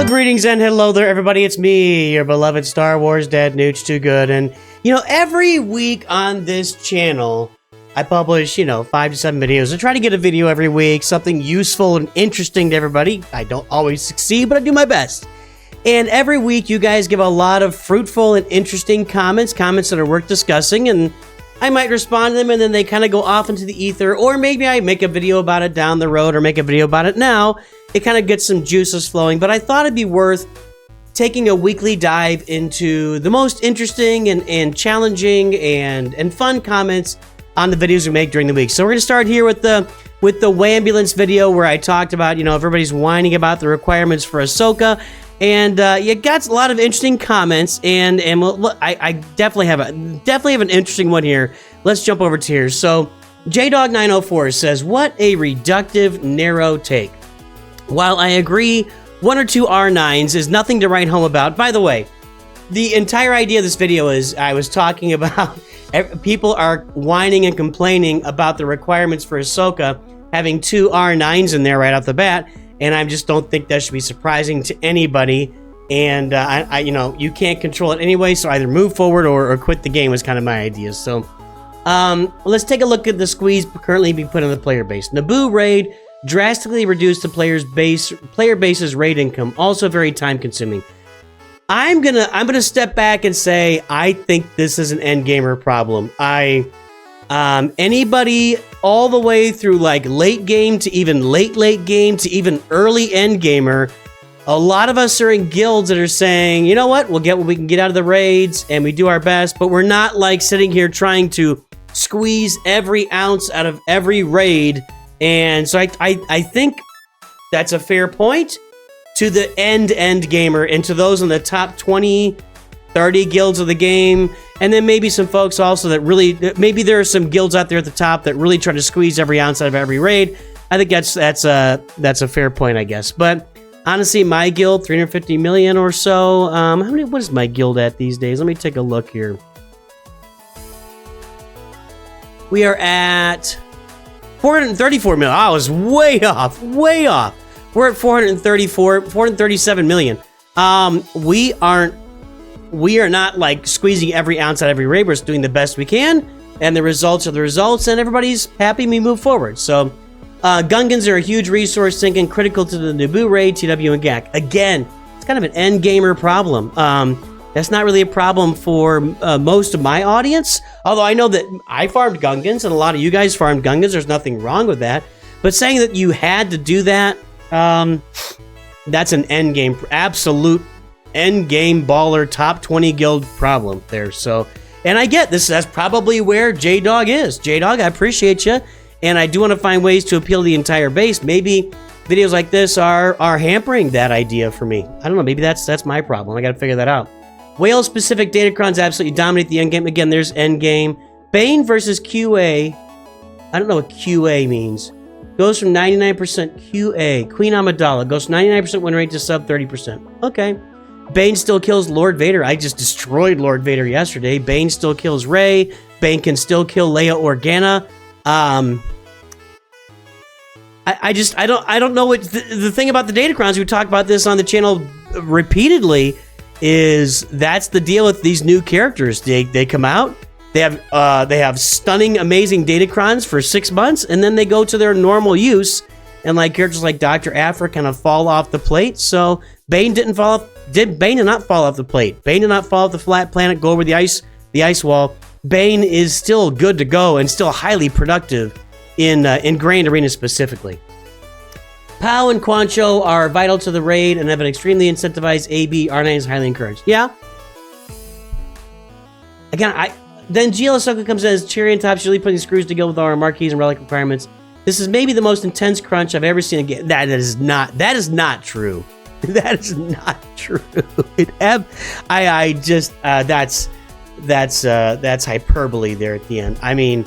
Greetings and hello there, everybody. It's me, your beloved Star Wars dad, Nooch Too Good. And, every week on this channel, I publish, 5 to 7 videos. I try to get a video every week, something useful and interesting to everybody. I don't always succeed, but I do my best. And every week, you guys give a lot of fruitful and interesting comments that are worth discussing, and I might respond to them, and then they kind of go off into the ether, or maybe I make a video about it down the road, or make a video about it now. It kind of gets some juices flowing, but I thought it'd be worth taking a weekly dive into the most interesting and challenging and fun comments on the videos we make during the week. So we're going to start here with the wambulance video where I talked about, if everybody's whining about the requirements for Ahsoka. And you got a lot of interesting comments, and I definitely have an interesting one here. Let's jump over to here. So JDog904 says, "What a reductive, narrow take. While I agree, 1 or 2 R9s is nothing to write home about." By the way, the entire idea of this video is I was talking about people are whining and complaining about the requirements for Ahsoka having 2 R9s in there right off the bat. And I just don't think that should be surprising to anybody. And you can't control it anyway, so either move forward or quit the game was kind of my idea. So let's take a look at the squeeze currently being put on the player base. Naboo raid drastically reduced the player base's raid income, also very time consuming. I'm gonna step back and say I think this is an endgamer problem. Anybody all the way through like late game to even late game to even early end gamer, a lot of us are in guilds that are saying, you know what, we'll get what we can get out of the raids and we do our best, but we're not like sitting here trying to squeeze every ounce out of every raid. And so I think that's a fair point to the end gamer and to those in the top 20, 30 guilds of the game. And then maybe some folks also that really, maybe there are some guilds out there at the top that really try to squeeze every ounce out of every raid. I think that's a fair point, I guess. But honestly, my guild, 350 million or so. What is my guild at these days? Let me take a look here. We are at 434 million. I was way off. We're at 437 million. We are not like squeezing every ounce out of every raid. We're just doing the best we can, and the results are the results, and everybody's happy we move forward. So, Gungans are a huge resource sink and critical to the Naboo raid, TW, and GAC. Again, it's kind of an end gamer problem. That's not really a problem for most of my audience, although I know that I farmed Gungans, and a lot of you guys farmed Gungans. There's nothing wrong with that. But saying that you had to do that, that's an end game, absolute end game baller, top 20 guild problem there. So, and I get this, that's probably where J-Dog is. J-Dog, I appreciate you, and I do want to find ways to appeal to the entire base. Maybe videos like this are hampering that idea for me. I don't know, maybe that's my problem. I gotta figure that out. Whale specific datacrons absolutely dominate the end game. Again, there's end game. Bane versus QA. I don't know what QA means. Goes from 99% QA. Queen Amidala goes 99% win rate to sub 30%. Okay. Bane still kills Lord Vader. I just destroyed Lord Vader yesterday. Bane still kills Rey. Bane can still kill Leia Organa. I don't know what the thing about the datacrons. We talk about this on the channel repeatedly. That's the deal with these new characters. They come out. They have stunning, amazing datacrons for 6 months, and then they go to their normal use. And like characters like Dr. Aphra kind of fall off the plate. So Bane didn't fall off. Bane did not fall off the plate. Bane did not fall off the flat planet, go over the ice wall. Bane is still good to go and still highly productive in Grand Arena specifically. Pow and Quancho are vital to the raid and have an extremely incentivized AB. R9 is highly encouraged. Yeah. Again, then GL comes in as cherry on top. She's really putting screws together with all our marquees and relic requirements. This is maybe the most intense crunch I've ever seen again. That is not true. That is not true. That's hyperbole there at the end. I mean,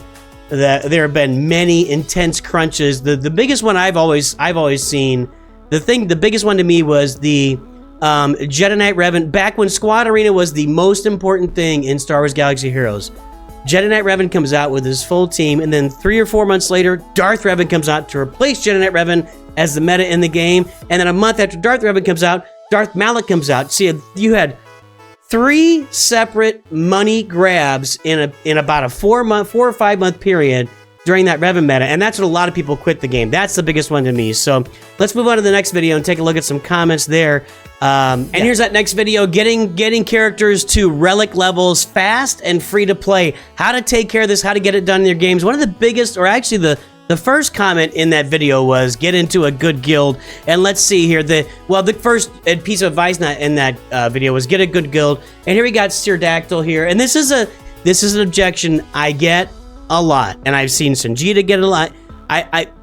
there have been many intense crunches. The biggest one I've always seen. The biggest one to me was the Jedi Knight Revan. Back when Squad Arena was the most important thing in Star Wars Galaxy Heroes, Jedi Knight Revan comes out with his full team, and then 3 or 4 months later, Darth Revan comes out to replace Jedi Knight Revan as the meta in the game. And then a month after Darth Revan comes out, Darth Malak comes out. See, you had 3 separate money grabs in about a 4 or 5 month period during that Revan meta, and that's what a lot of people quit the game. That's the biggest one to me. So let's move on to the next video and take a look at some comments there. And here's that next video, getting characters to relic levels fast and free to play. How to take care of this, how to get it done in your games. One of the biggest, or actually the first comment in that video was get into a good guild. And let's see here, the first piece of advice in that video was get a good guild. And here we got Pterodactyl here, and this is an objection I get a lot, and I've seen Sanjita get it a lot.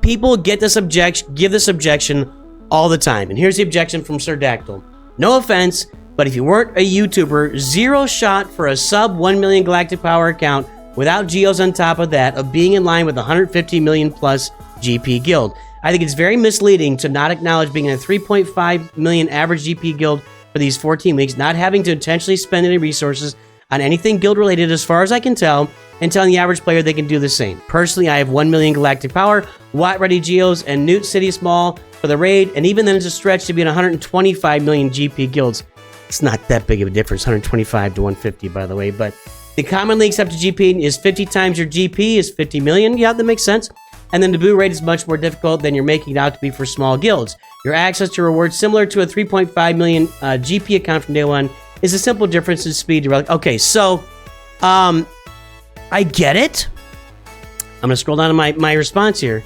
People give this objection all the time, and here's the objection from Pterodactyl. No offense, but if you weren't a YouTuber, 0 shot for a sub 1 million galactic power account without geos on top of that of being in line with 150 million plus GP guild. I think it's very misleading to not acknowledge being in a 3.5 million average GP guild for these 14 weeks, not having to intentionally spend any resources on anything guild related as far as I can tell, and telling the average player they can do the same. Personally, I have 1 million galactic power, Watt ready geos, and Newt City Small for the raid, and even then it's a stretch to be in 125 million GP guilds. It's not that big of a difference, 125 to 150 by the way, but the commonly accepted GP is 50 times your GP is 50 million. Yeah, that makes sense. And then the Naboo raid is much more difficult than you're making it out to be for small guilds. Your access to rewards similar to a 3.5 million GP account from day one is a simple difference in speed to relic. Okay, so I get it. I'm gonna scroll down to my response here.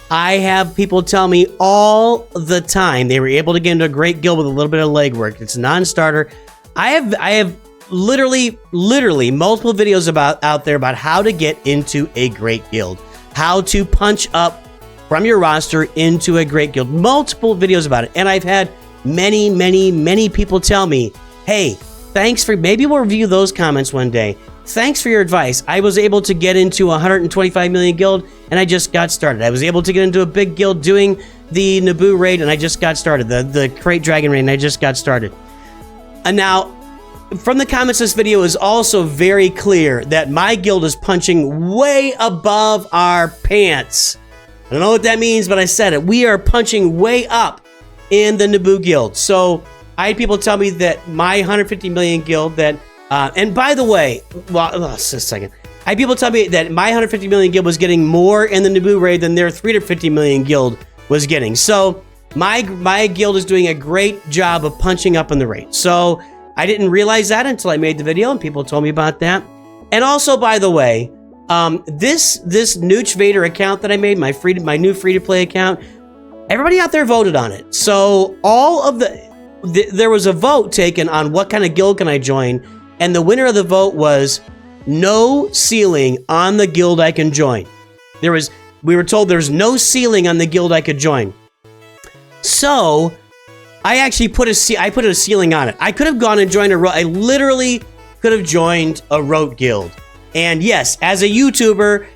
I have people tell me all the time they were able to get into a great guild with a little bit of legwork. It's non-starter. I have literally multiple videos out there about how to get into a great guild, how to punch up from your roster into a great guild. Multiple videos about it, and I've had many people tell me, hey, thanks for, maybe we'll review those comments one day. Thanks for your advice. I was able to get into a 125 million guild, and I just got started. I was able to get into a big guild doing the Naboo raid, and I just got started. The Crate Dragon raid, and I just got started. And now, from the comments, this video is also very clear that my guild is punching way above our pants. I don't know what that means, but I said it. We are punching way up in the Naboo guild. So I had people tell me that my 150 million guild that, and by the way, well, just a second. I had people tell me that my 150 million guild was getting more in the Naboo raid than their 350 million guild was getting. So my guild is doing a great job of punching up in the raid. So I didn't realize that until I made the video, and people told me about that. And also, by the way, this Nooch Vader account that I made, my new free-to-play account, everybody out there voted on it. So all of there was a vote taken on what kind of guild can I join, and the winner of the vote was no ceiling on the guild I can join. We were told there's no ceiling on the guild I could join. So I actually put a ceiling on it. I could have gone and joined I literally could have joined a rote guild. And yes, as a YouTuber,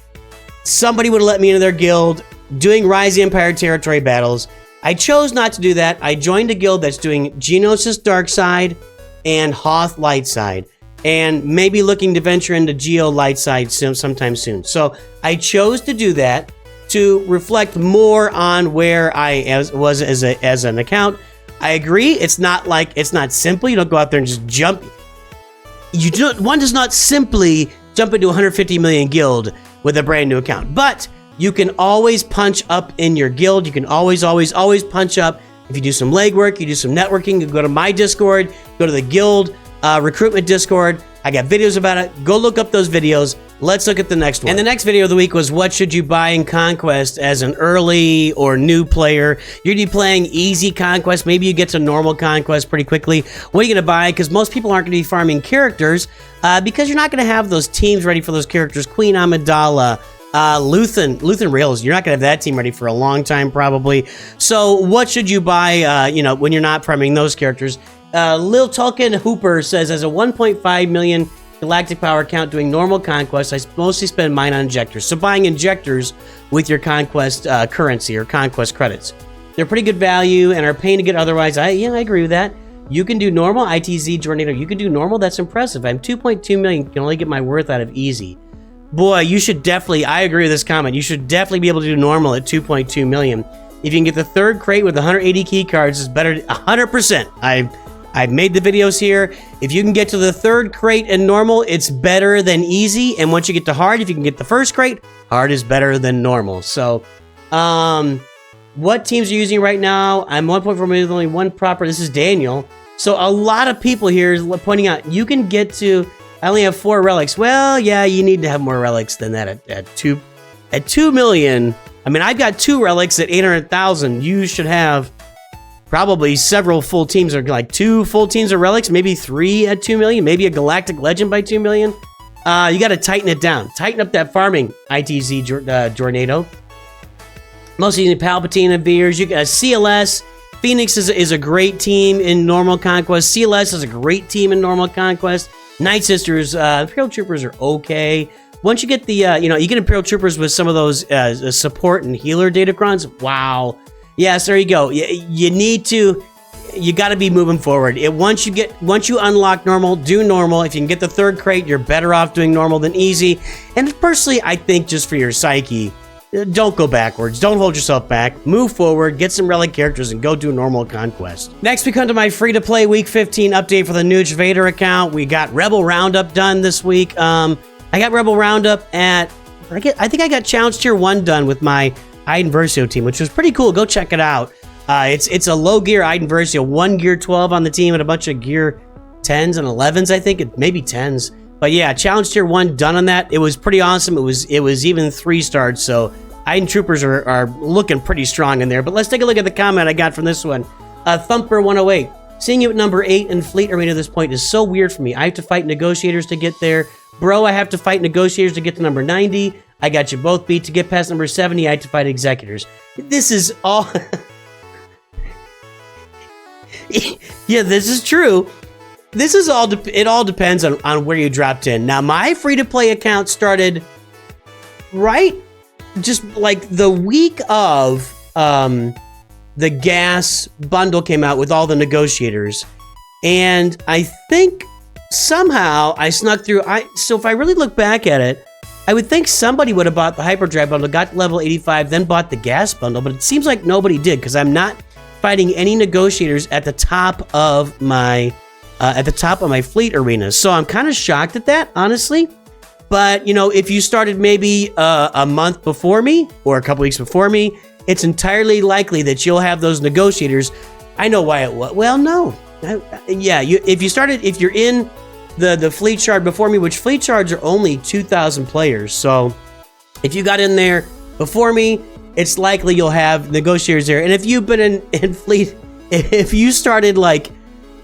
somebody would have let me into their guild doing Rise of the Empire territory battles. I chose not to do that. I joined a guild that's doing Geonosis Dark Side and Hoth Light Side, and maybe looking to venture into Geo Light Side sometime soon. So I chose to do that to reflect more on where I was as an account. I agree. It's not simple. You don't go out there and just jump. One does not simply jump into 150 million guild with a brand new account, but you can always punch up in your guild. You can always punch up. If you do some legwork, you do some networking, you go to my Discord, go to the guild recruitment Discord. I got videos about it. Go look up those videos. Let's look at the next one. And the next video of the week was what should you buy in Conquest as an early or new player. You're going to be playing easy Conquest. Maybe you get to normal Conquest pretty quickly. What are you going to buy? Because most people aren't going to be farming characters because you're not going to have those teams ready for those characters. Queen Amidala, Luthen Rails, you're not going to have that team ready for a long time probably. So what should you buy when you're not farming those characters? Lil Tolkien Hooper says, as a 1.5 million galactic power account doing normal Conquest, I mostly spend mine on injectors. So buying injectors with your Conquest currency or Conquest credits. They're pretty good value and are paying to get otherwise. I agree with that. You can do normal, ITZ Jornado. You can do normal. That's impressive. I'm 2.2 million. Can only get my worth out of easy. Boy, you should definitely, I agree with this comment. You should definitely be able to do normal at 2.2 million. if you can get the third crate with 180 key cards, it's better 100%. I've made the videos here. If you can get to the third crate in normal, it's better than easy. And once you get to hard, if you can get the first crate, hard is better than normal. So, what teams are you using right now? I'm 1.4 million with only one proper. This is Daniel. So a lot of people here is pointing out you can get to. I only have 4 relics. Well, yeah, you need to have more relics than that at 2 million. I mean, I've got 2 relics at 800,000. You should have probably several full teams, or like 2 full teams of relics, maybe 3 at 2 million, maybe a galactic legend by 2 million. You got to tighten it down. Tighten up that farming, ITZ Jornado. Mostly using Palpatine and Veers. You got CLS. Phoenix is a great team in normal conquest. CLS is a great team in normal conquest. Night Sisters, Imperial Troopers are okay. Once you get the, you get Imperial Troopers with some of those support and healer datacrons. Wow. Yes, there you go. You got to be moving forward. Once you unlock normal, do normal. If you can get the third crate, you're better off doing normal than easy. And personally, I think just for your psyche, don't go backwards. Don't hold yourself back. Move forward, get some relic characters, and go do normal conquest. Next, we come to my free-to-play Week 15 update for the Nooch Vader account. We got Rebel Roundup done this week. I got Rebel Roundup at... I think I got Challenge Tier 1 done with my Iden Versio team, which was pretty cool. Go check it out. It's a low-gear Iden Versio. 1 gear 12 on the team and a bunch of gear 10s and 11s, I think. Maybe 10s. But yeah, Challenge Tier 1 done on that. It was pretty awesome. It was even 3 stars, so Iden Troopers are looking pretty strong in there. But let's take a look at the comment I got from this one. Thumper 108. Seeing you at number 8 in Fleet Arena at this point is so weird for me. I have to fight negotiators to get there. Bro, I have to fight negotiators to get to number 90. I got you both beat. To get past number 70, I have to fight executors. This is all... Yeah, this is true. This is all, it all depends on where you dropped in. Now, my free-to-play account started right just like the week of the gas bundle came out with all the negotiators. And I think somehow I snuck through. So if I really look back at it, I would think somebody would have bought the hyperdrive bundle, got to level 85, then bought the gas bundle. But it seems like nobody did, because I'm not fighting any negotiators at the top of my... fleet arena. So I'm kind of shocked at that, honestly. But, if you started maybe a month before me or a couple weeks before me, it's entirely likely that you'll have those negotiators. I know why it was. Well, no. If you're in the fleet shard before me, which fleet shards are only 2,000 players. So if you got in there before me, it's likely you'll have negotiators there. And if you've been in fleet, if you started like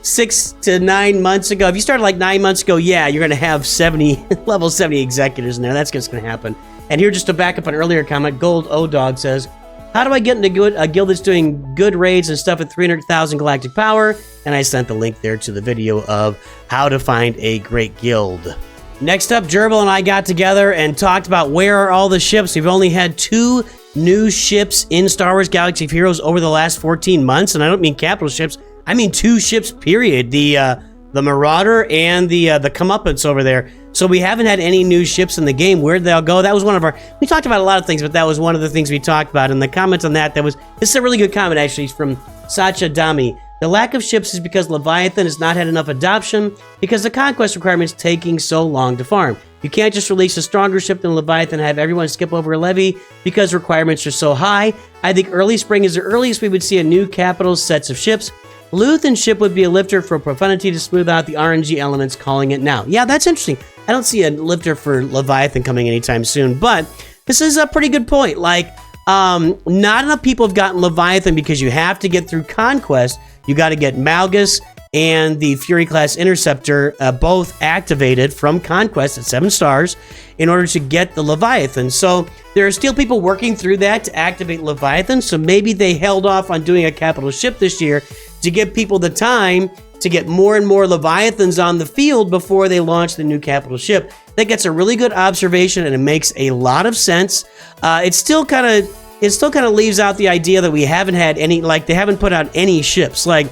6 to 9 months ago, if you started like 9 months ago, yeah, you're going to have 70 level 70 executors in there. That's just going to happen. And here, just to back up an earlier comment, Gold O-Dog says, how do I get into a guild that's doing good raids and stuff at 300,000 galactic power? And I sent the link there to the video of how to find a great guild. Next up, Gerbil and I got together and talked about where are all the ships. We've only had 2 new ships in Star Wars Galaxy of Heroes over the last 14 months. And I don't mean capital ships. I mean 2 ships, period. The Marauder and the Comeuppance over there. So we haven't had any new ships in the game. Where'd they all go? That was one of our... We talked about a lot of things, but that was one of the things we talked about. And the comments on that was... This is a really good comment, actually, from Sacha Dami. The lack of ships is because Leviathan has not had enough adoption because the conquest requirement is taking so long to farm. You can't just release a stronger ship than Leviathan and have everyone skip over a levy because requirements are so high. I think early spring is the earliest we would see a new capital sets of ships. Luthen ship would be a lifter for profundity to smooth out the RNG elements, calling it now. Yeah, that's interesting. I don't see a lifter for Leviathan coming anytime soon, but this is a pretty good point. Like, not enough people have gotten Leviathan because you have to get through Conquest. You got to get Malgus and the Fury class Interceptor both activated from Conquest at 7 stars in order to get the Leviathan. So there are still people working through that to activate Leviathan, so maybe they held off on doing a capital ship this year to give people the time to get more and more Leviathans on the field before they launch the new capital ship. I think that's a really good observation, and it makes a lot of sense. It still kind of leaves out the idea that we haven't had any, like, they haven't put out any ships. Like,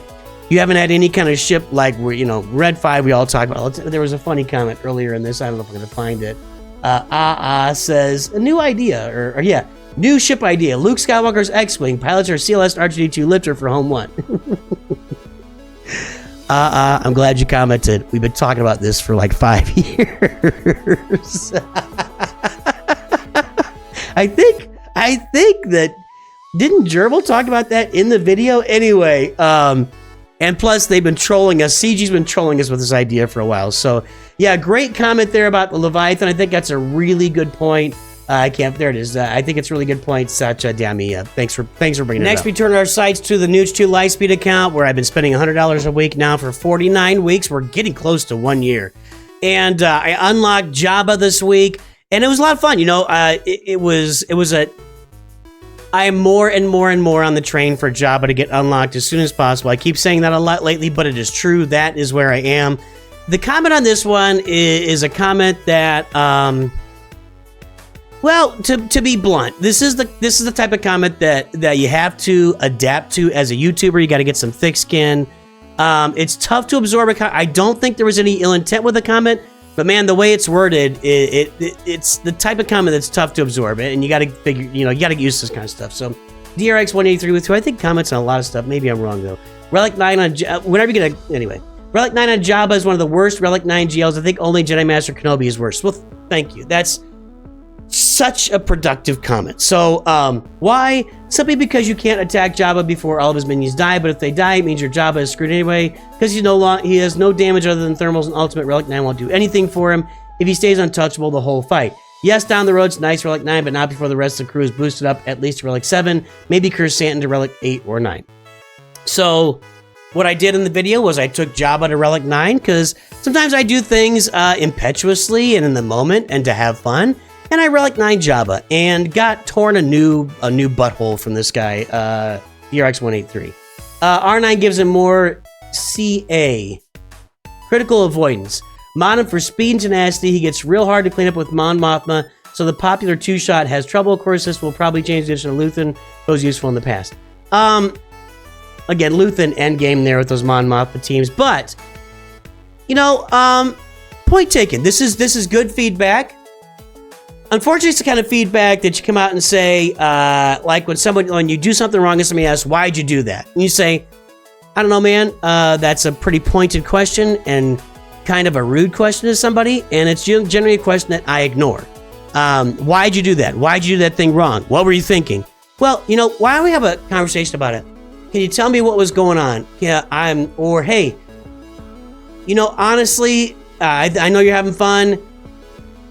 you haven't had any kind of ship like where, Red 5 we all talked about. There was a funny comment earlier in this. I don't know if I'm going to find it. Says, a new idea, or yeah, New ship idea. Luke Skywalker's X-Wing. Pilots are CLS R2-D2 lifter for Home 1. I'm glad you commented. We've been talking about this for like 5 years. I think that... Didn't Gerbil talk about that in the video? Anyway, and plus they've been trolling us. CG's been trolling us with this idea for a while. So, yeah, great comment there about the Leviathan. I think that's a really good point. There it is. I think it's a really good point, Sacha Dami. Thanks for bringing it up. Next, we turn our sights to the Nooch2 Lightspeed account, where I've been spending $100 a week now for 49 weeks. We're getting close to 1 year. And I unlocked Jaba this week, and it was a lot of fun. You know, I am more and more and more on the train for Jaba to get unlocked as soon as possible. I keep saying that a lot lately, but it is true. That is where I am. The comment on this one is a comment that, well, to be blunt, this is the type of comment that you have to adapt to as a YouTuber. You got to get some thick skin. It's tough to absorb a comment. I don't think there was any ill intent with the comment, but man, the way it's worded, it's the type of comment that's tough to absorb, and you got to figure, you got to get used to this kind of stuff. So, DRX183 with 2, I think comments on a lot of stuff. Maybe I'm wrong though. Relic 9 on whenever you get anyway. Relic 9 on Jaba is one of the worst Relic 9 GLs. I think only Jedi Master Kenobi is worse. Well, thank you. That's such a productive comment. So, why? Simply because you can't attack Jaba before all of his minions die, but if they die, it means your Jaba is screwed anyway, because he has no damage other than thermals, and Ultimate Relic 9 won't do anything for him if he stays untouchable the whole fight. Yes, down the road, it's nice Relic 9, but not before the rest of the crew is boosted up at least to Relic 7, maybe Cursantin to Relic 8 or 9. So, what I did in the video was I took Jaba to Relic 9, because sometimes I do things impetuously and in the moment and to have fun. And I Relic 9 Jaba and got torn a new butthole from this guy, DRX183. R9 gives him more CA, critical avoidance. Mod him for speed and tenacity. He gets real hard to clean up with Mon Mothma, so the popular 2-shot has trouble. Of course, this will probably change the addition of Luthen, but was useful in the past. Again, Luthen endgame there with those Mon Mothma teams, but point taken. This is good feedback. Unfortunately, it's the kind of feedback that you come out and say, like when you do something wrong and somebody asks, why'd you do that? And you say, I don't know, man. That's a pretty pointed question and kind of a rude question to somebody. And it's generally a question that I ignore. Why'd you do that? Why'd you do that thing wrong? What were you thinking? Well, why don't we have a conversation about it? Can you tell me what was going on? Yeah, hey, honestly, I know you're having fun.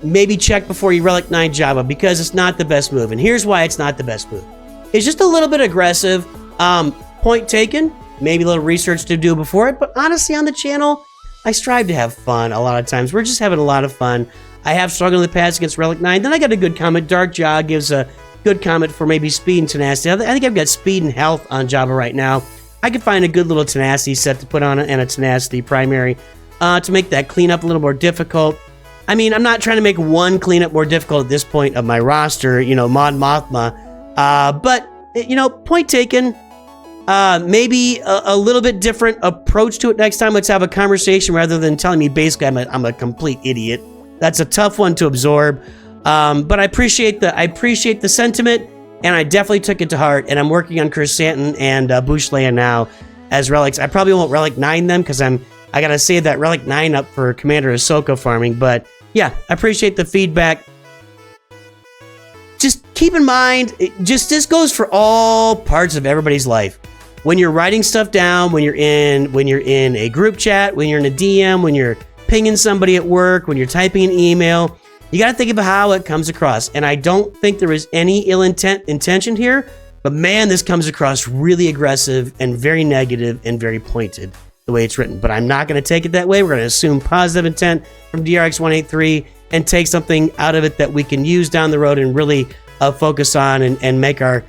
Maybe check before you Relic 9 Jaba, because it's not the best move. And here's why it's not the best move. It's just a little bit aggressive. Point taken. Maybe a little research to do before it. But honestly, on the channel, I strive to have fun a lot of times. We're just having a lot of fun. I have struggled in the past against Relic 9. Then I got a good comment. Dark Jaw gives a good comment for maybe speed and tenacity. I think I've got speed and health on Jaba right now. I could find a good little tenacity set to put on it and a tenacity primary to make that cleanup a little more difficult. I mean, I'm not trying to make one cleanup more difficult at this point of my roster, Mon Mothma. But, point taken. Maybe a little bit different approach to it next time. Let's have a conversation rather than telling me basically I'm a complete idiot. That's a tough one to absorb. But I appreciate the sentiment, and I definitely took it to heart. And I'm working on Cursantin and Bush Leia now as relics. I probably won't Relic 9 them because I gotta save that Relic 9 up for Commander Ahsoka farming. But yeah, I appreciate the feedback. Just keep in mind, this goes for all parts of everybody's life. When you're writing stuff down, when you're in a group chat, when you're in a DM, when you're pinging somebody at work, when you're typing an email, you got to think about how it comes across. And I don't think there is any ill intention here, but man, this comes across really aggressive and very negative and very pointed the way it's written. But I'm not going to take it that way. We're going to assume positive intent from DRX183 and take something out of it that we can use down the road and really focus on and make our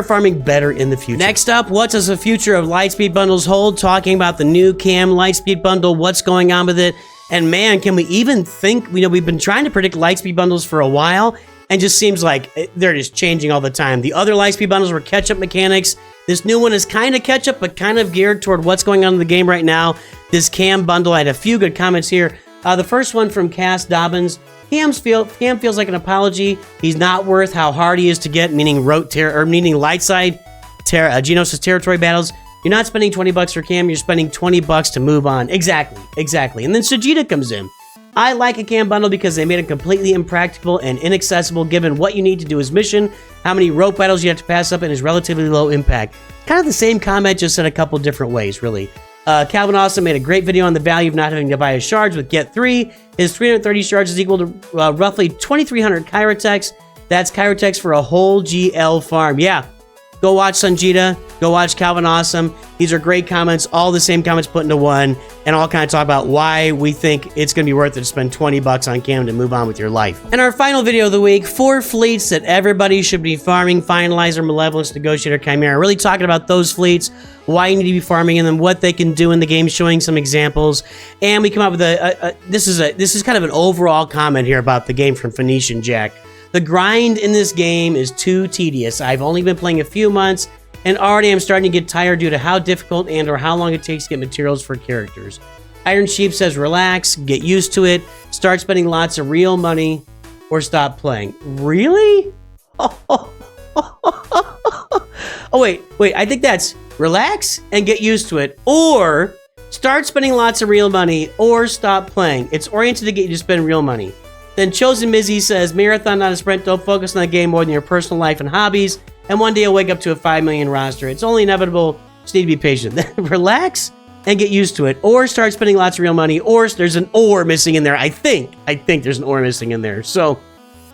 farming better in the future. Next up, what does the future of Lightspeed bundles hold? Talking about the new Cam Lightspeed bundle, what's going on with it, and man, can we even think? We've been trying to predict Lightspeed bundles for a while, and just seems like they're just changing all the time. The other Lightspeed bundles were catch-up mechanics. This new one is kind of catch-up, but kind of geared toward what's going on in the game right now. This Cam bundle, I had a few good comments here. The first one from Cass Dobbins. Cam feels like an apology. He's not worth how hard he is to get, meaning light side Geonosis territory battles. You're not spending 20 bucks for Cam, you're spending 20 bucks to move on. Exactly. And then Sajita comes in. I like a Cam bundle because they made it completely impractical and inaccessible given what you need to do his mission, how many rope battles you have to pass up, and his relatively low impact. Kind of the same comment, just in a couple different ways, really. Calvin also made a great video on the value of not having to buy his shards with Get 3. His 330 shards is equal to roughly 2,300 Kyrotex. That's Kyrotex for a whole GL farm. Yeah. Go watch Sanjita. Go watch Calvin Awesome. These are great comments, all the same comments put into one, and all kind of talk about why we think it's going to be worth it to spend 20 bucks on Cam to move on with your life. And our final video of the week, 4 fleets that everybody should be farming: Finalizer, Malevolence, Negotiator, Chimera. Really talking about those fleets, why you need to be farming in them, what they can do in the game, showing some examples. And we come up with this is kind of an overall comment here about the game from Phoenician Jack. The grind in this game is too tedious. I've only been playing a few months, and already I'm starting to get tired due to how difficult and or how long it takes to get materials for characters. Iron Sheep says relax, get used to it, start spending lots of real money, or stop playing. Really? Oh, wait, I think that's relax and get used to it, or start spending lots of real money, or stop playing. It's oriented to get you to spend real money. Then Chosen Mizzy says, marathon, not a sprint. Don't focus on the game more than your personal life and hobbies. And one day you'll wake up to a 5 million roster. It's only inevitable. Just need to be patient. Then relax and get used to it. Or start spending lots of real money. Or there's an or missing in there. I think there's an or missing in there. So,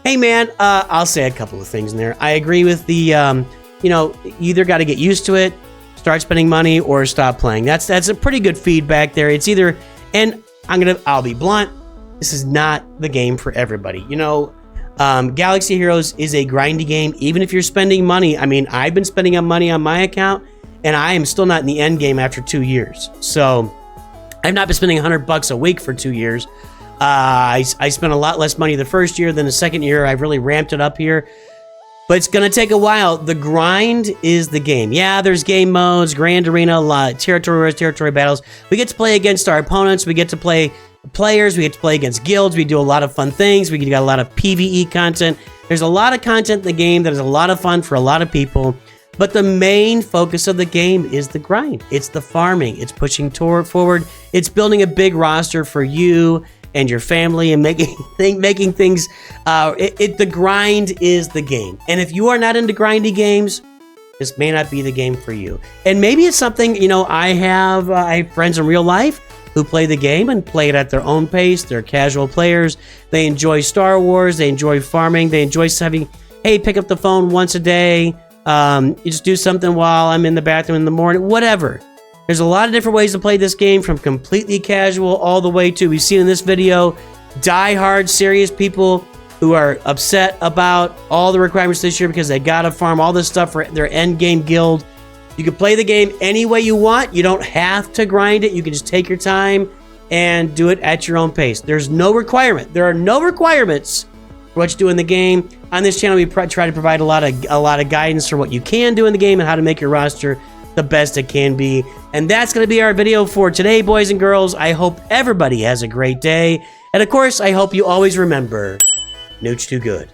hey man, I'll say a couple of things in there. I agree with the, you either got to get used to it, start spending money, or stop playing. That's a pretty good feedback there. It's either, and I'll be blunt. This is not the game for everybody. Galaxy Heroes is a grindy game, even if you're spending money. I mean, I've been spending money on my account, and I am still not in the end game after 2 years. So, I've not been spending 100 bucks a week for 2 years. I spent a lot less money the first year than the second year. I've really ramped it up here. But it's going to take a while. The grind is the game. Yeah, there's game modes, Grand Arena, territory battles. We get to play against our opponents. We get to play players, we get to play against guilds, we do a lot of fun things, we got a lot of PvE content. There's a lot of content in the game that is a lot of fun for a lot of people, but the main focus of the game is the grind. It's the farming, it's pushing forward, it's building a big roster for you and your family and making things, the grind is the game. And if you are not into grindy games, this may not be the game for you. And maybe it's something, I have friends in real life who play the game and play it at their own pace. They're casual players. They enjoy Star Wars. They enjoy farming. They enjoy having, hey, pick up the phone once a day. You just do something while I'm in the bathroom in the morning, whatever. There's a lot of different ways to play this game, from completely casual all the way to, we've seen in this video, die-hard serious people who are upset about all the requirements this year because they gotta farm all this stuff for their end game guild. You can play the game any way you want. You don't have to grind it. You can just take your time and do it at your own pace. There's no requirement. There are no requirements for what you do in the game. On this channel, we try to provide a lot of guidance for what you can do in the game and how to make your roster the best it can be. And that's going to be our video for today, boys and girls. I hope everybody has a great day. And of course, I hope you always remember, Nooch Too Good.